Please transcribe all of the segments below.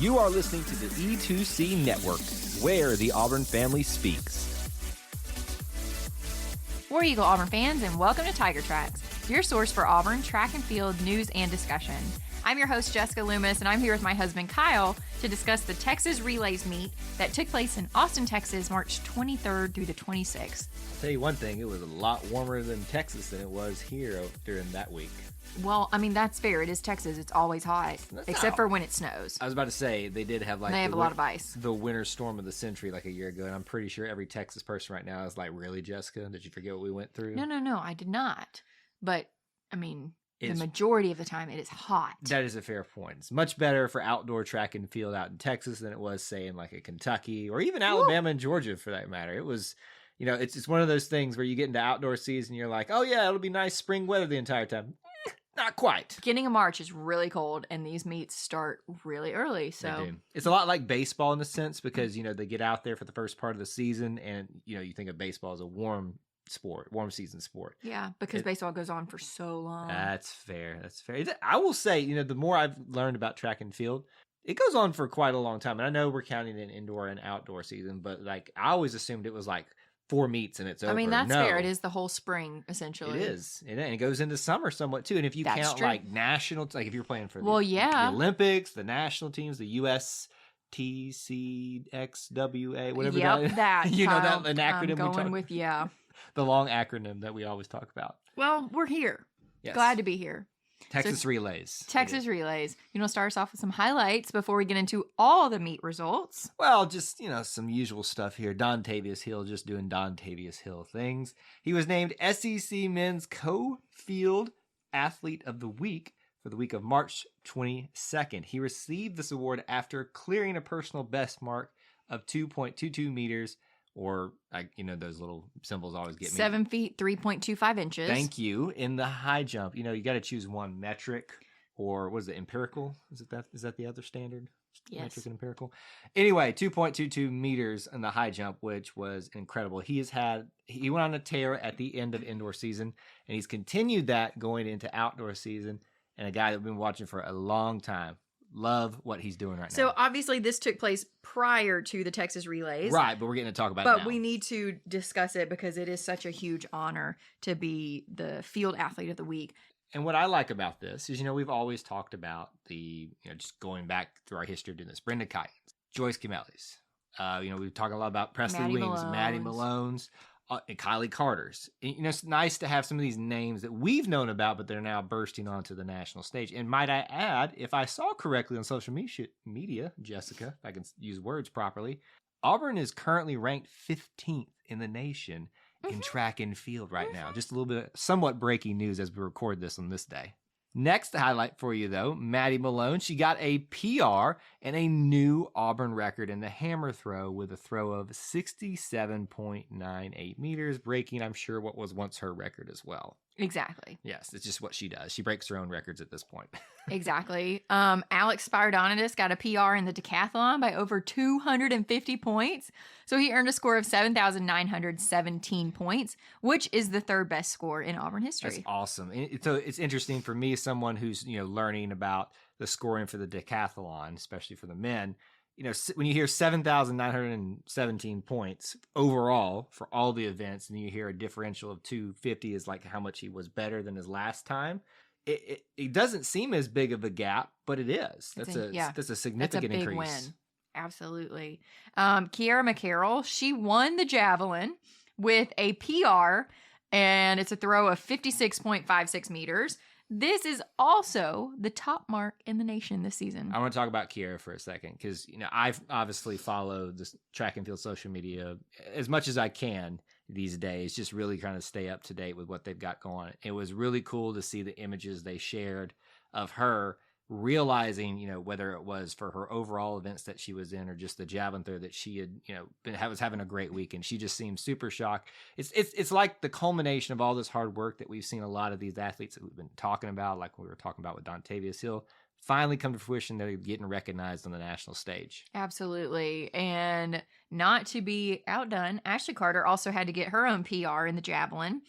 You are listening to the E2C Network, where the Auburn family speaks. War Eagle Auburn fans, and welcome to Tiger Tracks, your source for Auburn track and field news and discussion. I'm your host, Jessica Loomis, and I'm here with my husband, Kyle, to discuss the Texas Relays meet that took place in Austin, Texas, March 23rd through the 26th. I'll tell you one thing, it was a lot warmer than Texas than it was here during that week. Well, I mean, that's fair. It is Texas. It's always hot, except for when it snows. I was about to say, they did have they have a lot of ice. The winter storm of the century like a year ago, and I'm pretty sure every Texas person right now is like, really, Jessica? Did you forget what we went through? No, I did not. But, I mean, the majority of the time it is hot. That is a fair point. It's much better for outdoor track and field out in Texas than it was, say, in like a Kentucky or even Alabama and Georgia for that matter. It was, you know, it's one of those things where you get into outdoor season, you're like, oh yeah, it'll be nice spring weather the entire time. Not quite. Beginning of March is really cold, and these meets start really early. So it's a lot like baseball in a sense because, you know, they get out there for the first part of the season, and, you know, you think of baseball as a warm season sport. Yeah, because baseball goes on for so long. That's fair. I will say, you know, the more I've learned about track and field, it goes on for quite a long time. And I know we're counting an indoor and outdoor season, but like I always assumed it was like 4 meets and it's over. I mean, that's fair. It is the whole spring, essentially. It is. And it goes into summer somewhat, too. And if you count, true. Like, national, like if you're playing for the Olympics, the national teams, the USTCXWA, whatever that is. You know that an acronym I'm going with, yeah. The long acronym that we always talk about. Well, we're here. Yes. Glad to be here. Texas Relays. Texas Relays. You want to start us off with some highlights before we get into all the meet results? Well, just, you know, some usual stuff here. Dontavius Hill just doing Dontavius Hill things. He was named SEC Men's Co-Field Athlete of the Week for the week of March 22nd. He received this award after clearing a personal best mark of 2.22 meters, or, like, you know, those little symbols always get me. 7 feet, 3.25 inches. Thank you. In the high jump, you know, you got to choose one, metric or what is it, empirical? Is that the other standard? Yes. Metric and empirical. Anyway, 2.22 meters in the high jump, which was incredible. He went on a tear at the end of indoor season, and he's continued that going into outdoor season, and a guy that we've been watching for a long time. Love what he's doing right now. So obviously this took place prior to the Texas Relays. Right, but we're getting to talk about it now. But we need to discuss it because it is such a huge honor to be the field athlete of the week. And what I like about this is, you know, we've always talked about just going back through our history of doing this. Brenda Kite, Joyce Camellis. You know, we've talked a lot about Presley Williams, Maddie Malone's, and Kylie Carter's. And, you know, it's nice to have some of these names that we've known about, but they're now bursting onto the national stage. And might I add, if I saw correctly on social media, Jessica, if I can use words properly, Auburn is currently ranked 15th in the nation in track and field right now. Just a little bit of somewhat breaking news as we record this on this day. Next highlight for you, though, Maddie Malone. She got a PR and a new Auburn record in the hammer throw with a throw of 67.98 meters, breaking, I'm sure, what was once her record as well. Exactly. Yes, it's just what she does. She breaks her own records at this point. Exactly. Alex Spiridonidis got a PR in the decathlon by over 250 points. So he earned a score of 7,917 points, which is the third best score in Auburn history. That's awesome. So it's interesting for me, someone who's, you know, learning about the scoring for the decathlon, especially for the men. You know, when you hear 7,917 points overall for all the events, and you hear a differential of 250 is like how much he was better than his last time, it doesn't seem as big of a gap, but it is. That's a significant increase. That's a big win. Absolutely. Kiara McCarroll, she won the javelin with a PR, and it's a throw of 56.56 meters. This is also the top mark in the nation this season. I want to talk about Kiara for a second because, you know, I've obviously followed this track and field social media as much as I can these days, just really trying to stay up to date with what they've got going. It was really cool to see the images they shared of her realizing, you know, whether it was for her overall events that she was in or just the javelin throw that she had, you know, was having a great week, and she just seemed super shocked. It's like the culmination of all this hard work that we've seen a lot of these athletes that we've been talking about, like we were talking about with Dontavius Hill, finally come to fruition. They're getting recognized on the national stage. Absolutely. And not to be outdone, Ashley Carter also had to get her own PR in the javelin.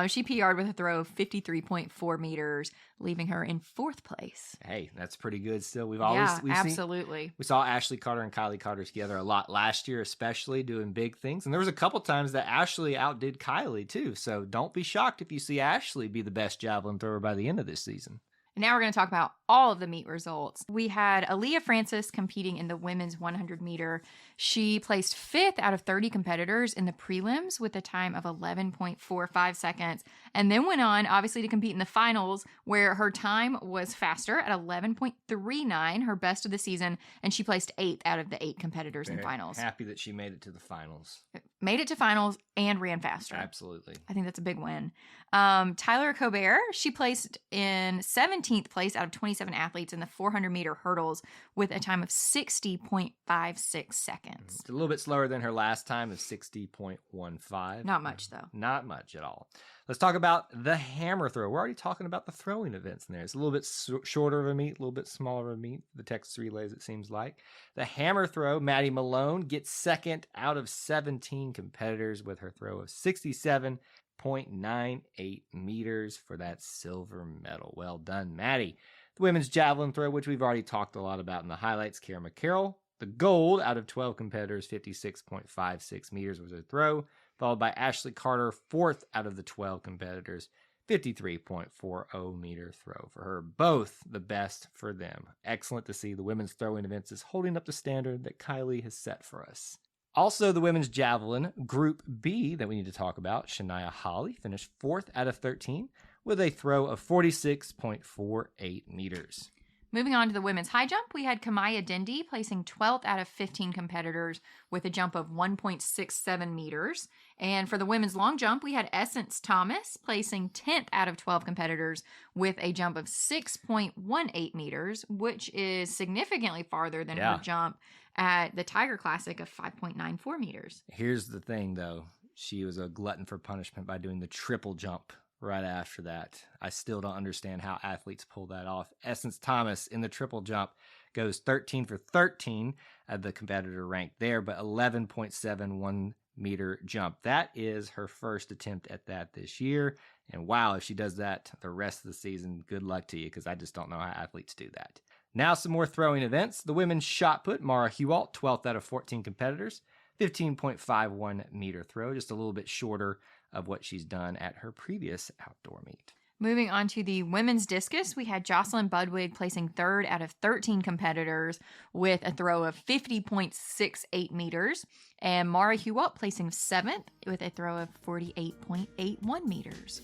She PR'd with a throw of 53.4 meters, leaving her in 4th place. Hey, that's pretty good still. We've absolutely. We saw Ashley Carter and Kylie Carter together a lot last year, especially doing big things. And there was a couple times that Ashley outdid Kylie too. So don't be shocked if you see Ashley be the best javelin thrower by the end of this season. Now we're going to talk about all of the meet results. We had Aaliyah Francis competing in the women's 100 meter. She placed 5th out of 30 competitors in the prelims with a time of 11.45 seconds, and then went on, obviously, to compete in the finals, where her time was faster at 11.39, her best of the season, and she placed 8th out of the 8 competitors in finals. Happy that she made it to the finals. Made it to finals and ran faster. Absolutely. I think that's a big win. Tyler Colbert, she placed in 17th place out of 27 athletes in the 400 meter hurdles with a time of 60.56 seconds. It's a little bit slower than her last time of 60.15. Not much, though. Not much at all. Let's talk about the hammer throw. We're already talking about the throwing events in there. It's a little bit shorter of a meet, a little bit smaller of a meet. The Texas relays, it seems like. The hammer throw, Maddie Malone gets 2nd out of 17 competitors with her throw of 67.98 meters for that silver medal. Well done, Maddie. The women's javelin throw, which we've already talked a lot about in the highlights, Kara McCarroll. The gold out of 12 competitors, 56.56 meters was her throw, followed by Ashley Carter, 4th out of the 12 competitors, 53.40 meter throw for her. Both the best for them. Excellent to see the women's throwing events is holding up the standard that Kylie has set for us. Also, the women's javelin, Group B, that we need to talk about, Shania Holly finished 4th out of 13 with a throw of 46.48 meters. Moving on to the women's high jump, we had Kamaya Dindy placing 12th out of 15 competitors with a jump of 1.67 meters. And for the women's long jump, we had Essence Thomas placing 10th out of 12 competitors with a jump of 6.18 meters, which is significantly farther than her jump at the Tiger Classic of 5.94 meters. Here's the thing, though. She was a glutton for punishment by doing the triple jump right after that. I still don't understand how athletes pull that off. Essence Thomas in the triple jump goes 13 for 13 at the competitor rank there, but 11.71 meter jump. That is her first attempt at that this year. And wow, if she does that the rest of the season, good luck to you, because I just don't know how athletes do that. Now some more throwing events. The women's shot put, Mara Hewalt, 12th out of 14 competitors, 15.51 meter throw, just a little bit shorter of what she's done at her previous outdoor meet. Moving on to the women's discus, we had Jocelyn Budwig placing 3rd out of 13 competitors with a throw of 50.68 meters, and Mara Hewalt placing 7th with a throw of 48.81 meters.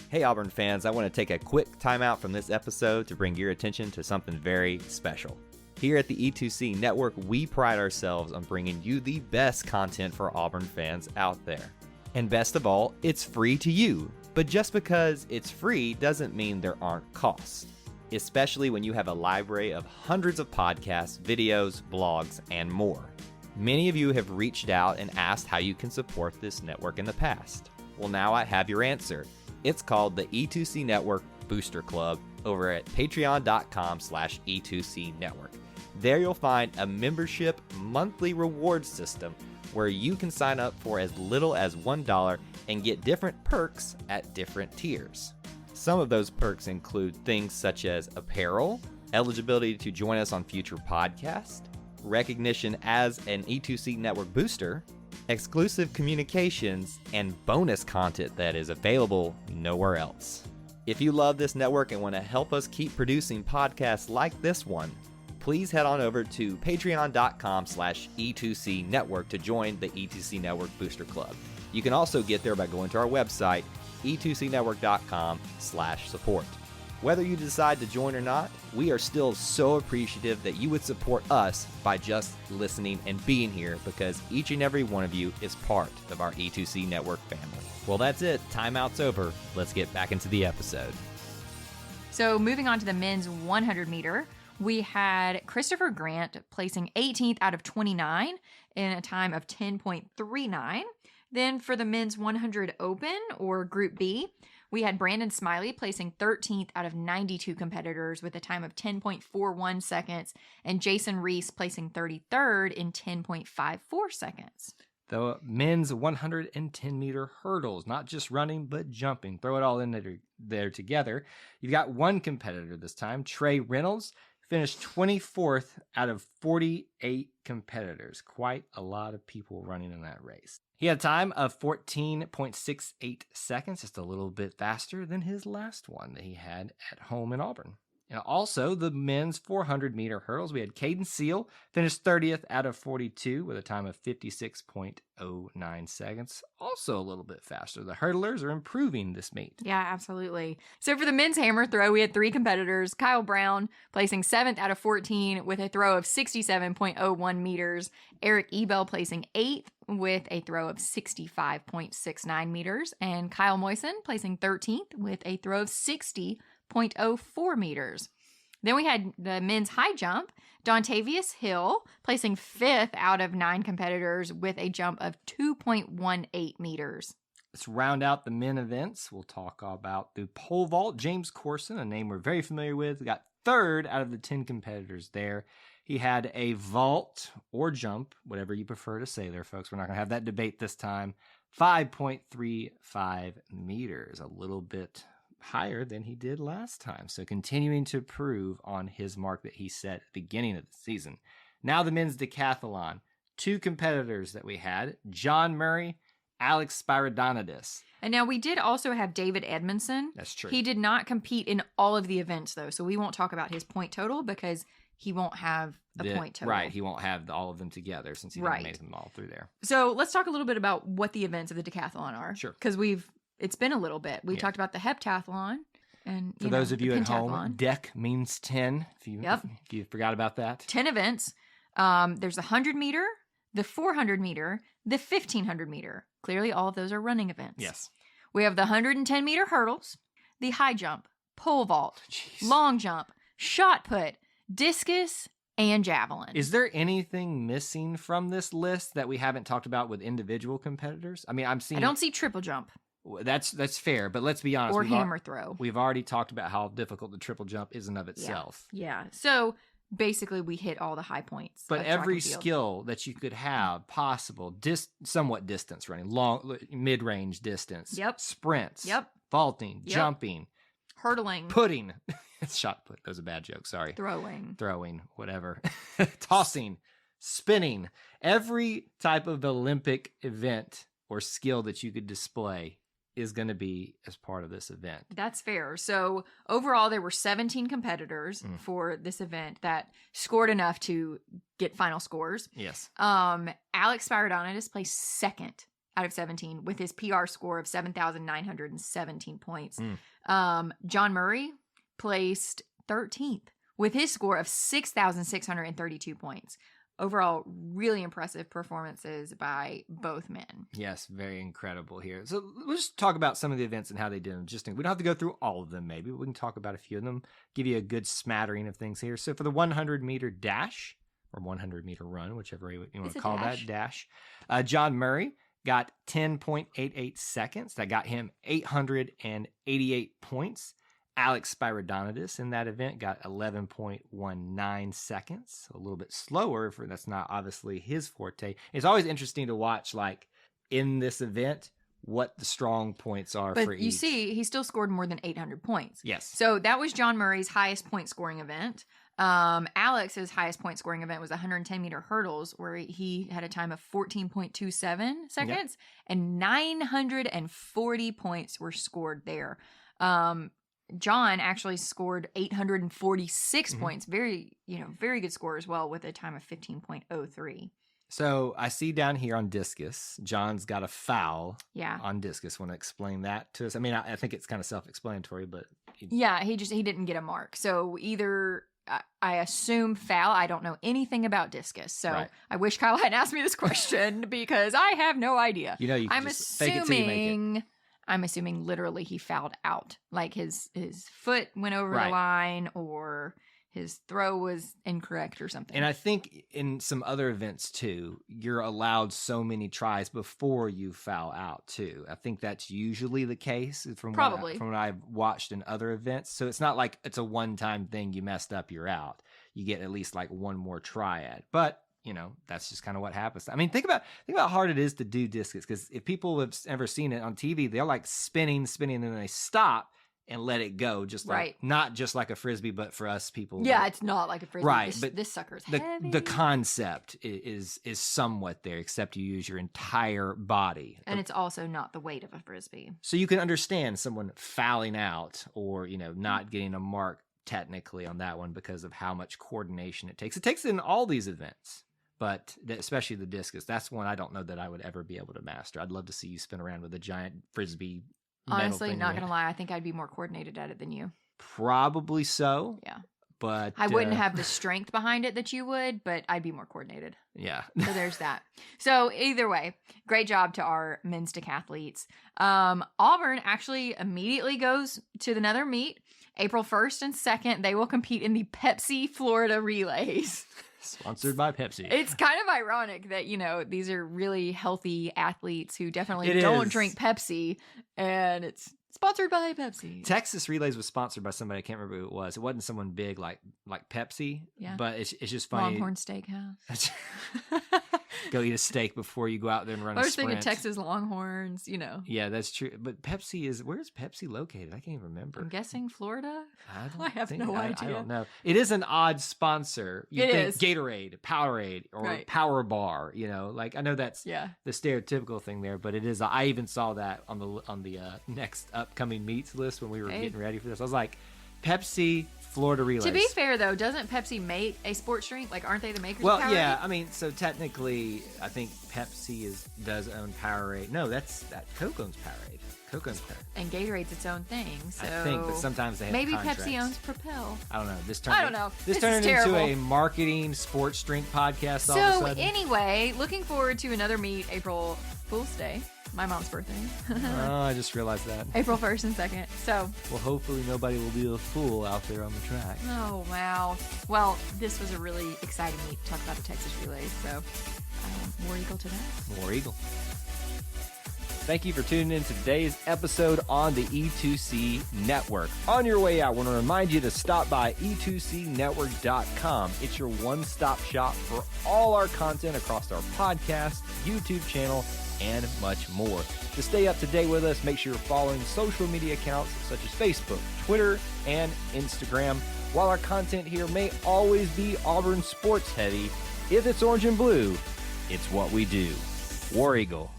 Hey Auburn fans, I want to take a quick timeout from this episode to bring your attention to something very special. Here at the E2C Network, we pride ourselves on bringing you the best content for Auburn fans out there. And best of all, it's free to you. But just because it's free doesn't mean there aren't costs, especially when you have a library of hundreds of podcasts, videos, blogs, and more. Many of you have reached out and asked how you can support this network in the past. Well, now I have your answer. It's called the E2C Network Booster Club over at patreon.com/E2C Network. There you'll find a membership monthly reward system where you can sign up for as little as $1 and get different perks at different tiers. Some of those perks include things such as apparel, eligibility to join us on future podcasts, recognition as an E2C Network booster, exclusive communications, and bonus content that is available nowhere else. If you love this network and want to help us keep producing podcasts like this one, please head on over to patreon.com/E2C Network to join the E2C Network Booster Club. You can also get there by going to our website, e2cnetwork.com/support. Whether you decide to join or not, we are still so appreciative that you would support us by just listening and being here, because each and every one of you is part of our E2C Network family. Well, that's it. Timeout's over. Let's get back into the episode. So moving on to the men's 100 meter, we had Christopher Grant placing 18th out of 29 in a time of 10.39. Then for the men's 100 open, or Group B, we had Brandon Smiley placing 13th out of 92 competitors with a time of 10.41 seconds, and Jason Reese placing 33rd in 10.54 seconds. The men's 110-meter hurdles, not just running, but jumping. Throw it all in there together. You've got one competitor this time, Trey Reynolds, finished 24th out of 48 competitors. Quite a lot of people running in that race. He had a time of 14.68 seconds, just a little bit faster than his last one that he had at home in Auburn. And also, the men's 400-meter hurdles, we had Caden Seal, finished 30th out of 42 with a time of 56.09 seconds. Also a little bit faster. The hurdlers are improving this meet. Yeah, absolutely. So for the men's hammer throw, we had 3 competitors. Kyle Brown placing 7th out of 14 with a throw of 67.01 meters. Eric Ebel placing 8th with a throw of 65.69 meters. And Kyle Moisen placing 13th with a throw of 60.04 meters. Then we had the men's high jump. Dontavius Hill placing 5th out of 9 competitors with a jump of 2.18 meters. Let's round out the men events. We'll talk about the pole vault. James Corson, a name we're very familiar with, got 3rd out of the 10 competitors there. He had a vault or jump, whatever you prefer to say there, folks. We're not going to have that debate this time. 5.35 meters, a little bit higher than he did last time. So continuing to improve on his mark that he set at the beginning of the season. Now the men's decathlon. 2 competitors that we had, John Murray, Alex Spiridonidis. And now we did also have David Edmondson. That's true. He did not compete in all of the events, though, so we won't talk about his point total because he won't have a point total. Right, he won't have all of them together since he didn't make them all through there. So let's talk a little bit about what the events of the decathlon are. Sure. Because it's been a little bit. We talked about the heptathlon. And for those of you at home, DEC means 10, if you forgot about that. 10 events. There's the 100-meter, the 400-meter, the 1,500-meter. Clearly, all of those are running events. Yes. We have the 110-meter hurdles, the high jump, pole vault, long jump, shot put, discus, and javelin. Is there anything missing from this list that we haven't talked about with individual competitors? I mean, I don't see triple jump. That's fair, but let's be honest. Or hammer throw. We've already talked about how difficult the triple jump is in of itself. Yeah. So basically, we hit all the high points. But every skill that you could have possible, somewhat distance running, long, mid-range distance. Yep. Sprints. Yep. Vaulting. Yep. Jumping. Hurdling. Putting. Shot put. That was a bad joke. Sorry. Throwing. Whatever. Tossing. Spinning. Every type of Olympic event or skill that you could display is going to be as part of this event. That's fair. So overall, there were 17 competitors for this event that scored enough to get final scores. Yes. Alex Spiridonidis placed 2nd out of 17 with his PR score of 7,917 points. John Murray placed 13th with his score of 6,632 points. Overall, really impressive performances by both men. Yes, very incredible here. So let's just talk about some of the events and how they did them. We don't have to go through all of them, maybe, but we can talk about a few of them, give you a good smattering of things here. So for the 100-meter dash, or 100-meter run, whichever you want to call that, dash, John Murray got 10.88 seconds. That got him 888 points. Alex Spiridonidis in that event got 11.19 seconds, so a little bit slower. That's not obviously his forte. It's always interesting to watch, like, in this event, what the strong points are for each. But you see, he still scored more than 800 points. Yes. So that was John Murray's highest point scoring event. Alex's highest point scoring event was 110-meter hurdles, where he had a time of 14.27 seconds, and 940 points were scored there. John actually scored 846 points. Very good score as well, with a time of 15.03. So I see down here on discus, John's got a foul Yeah. on discus. Want to explain that to us? I mean, I think it's kind of self-explanatory, but... Yeah, he didn't get a mark. So either, I assume foul. I don't know anything about discus. So Right. I wish Kyle hadn't asked me this question because I have no idea. You know, you can I'm just fake it till you make it. I'm assuming literally he fouled out. Like his foot went over Right. the line, or his throw was incorrect or something. And I think in some other events too, you're allowed so many tries before you foul out too. I think that's usually the case from what I've watched in other events. So it's not like it's a one-time thing, you messed up, you're out. You get at least like one more try at. But that's just kind of what happens. I mean, think about how hard it is to do discus, because if people have ever seen it on TV, they're like spinning, and then they stop and let it go, just like not just like a frisbee, but for us people. Yeah, it's not like a frisbee. Right, but this sucker's heavy. The concept is somewhat there, except you use your entire body, and it's also not the weight of a frisbee. So you can understand someone fouling out or not getting a mark technically on that one because of how much coordination it takes. It takes in all these events. But especially the discus, that's one I don't know that I would ever be able to master. I'd love to see you spin around with a giant frisbee. Honestly, not going to lie, I think I'd be more coordinated at it than you. Probably so. Yeah. But I wouldn't have the strength behind it that you would, but I'd be more coordinated. Yeah. So there's that. So either way, great job to our men's decathletes. Auburn actually immediately goes to another meet. April 1st and 2nd, they will compete in the Pepsi Florida Relays. Sponsored by Pepsi. It's kind of ironic that, these are really healthy athletes who definitely don't drink Pepsi, and it's sponsored by Pepsi. Texas Relays was sponsored by somebody. I can't remember who it was. It wasn't someone big like Pepsi. Yeah. But it's just funny. Longhorn Steakhouse. Go eat a steak before you go out there and run a sprint. I was thinking Texas Longhorns, Yeah, that's true. But where's Pepsi located? I can't even remember. I'm guessing Florida? I have no idea. I don't know. It is an odd sponsor. You think Gatorade, Powerade, or Power Bar, I know that's the stereotypical thing there, but it is. I even saw that on the next upcoming meets list when we were getting ready for this. I was like, Pepsi Florida Relays. To be fair, though, doesn't Pepsi make a sports drink? Like, aren't they the makers of Powerade? Well, yeah. I mean, so technically, I think Pepsi does own Powerade. No, Coke owns Powerade. Coke owns Powerade. And Gatorade's its own thing. So I think, but sometimes they have maybe contracts. Pepsi owns Propel. I don't know. This is turned terrible. into a marketing sports drink podcast all of a sudden. So anyway, looking forward to another meet April Fool's Day. My mom's birthday. Oh, I just realized that. April 1st and 2nd. So. Well, hopefully nobody will be a fool out there on the track. Oh, wow. Well, this was a really exciting meet to talk about the Texas Relays. So, War Eagle to that. War Eagle. Thank you for tuning in to today's episode on the E2C Network. On your way out, I want to remind you to stop by e2cnetwork.com. It's your one-stop shop for all our content across our podcast, YouTube channel, and much more. To stay up to date with us, make sure you're following social media accounts such as Facebook, Twitter, and Instagram. While our content here may always be Auburn sports heavy, if it's orange and blue, it's what we do. War Eagle.